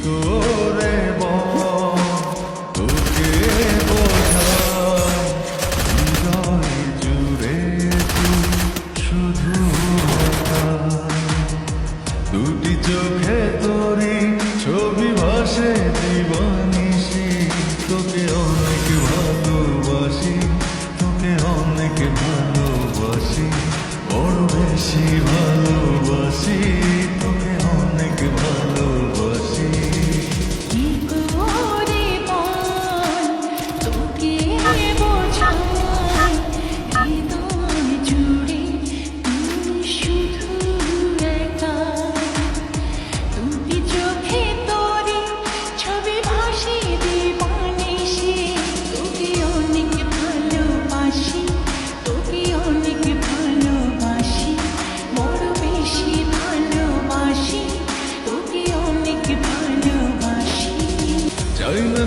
করে বল তোকে বোঝাই হৃদয় জুড়ে তুই শুধু একাই। দুটি চোখে তোরি ছবি ভাসে দিবানিশি তোকে অনেক ভালোবাসি তোকে অনেক ভালোবাসি বড় বেশি ভালোবাসি তোকে অনেক ভালোবাসি। কি করে বল তোকে বোঝাই হৃদয় জুড়ে তুই শুধু একাই। দুটি চোখে তোরি ছবি ভাসে দিবানিশি তোকে অনেক ভালোবাসি তোকে অনেক ভালোবাসি বড় বেশি ভালোবাসি তোকে অনেক ভালোবাসি। চাই না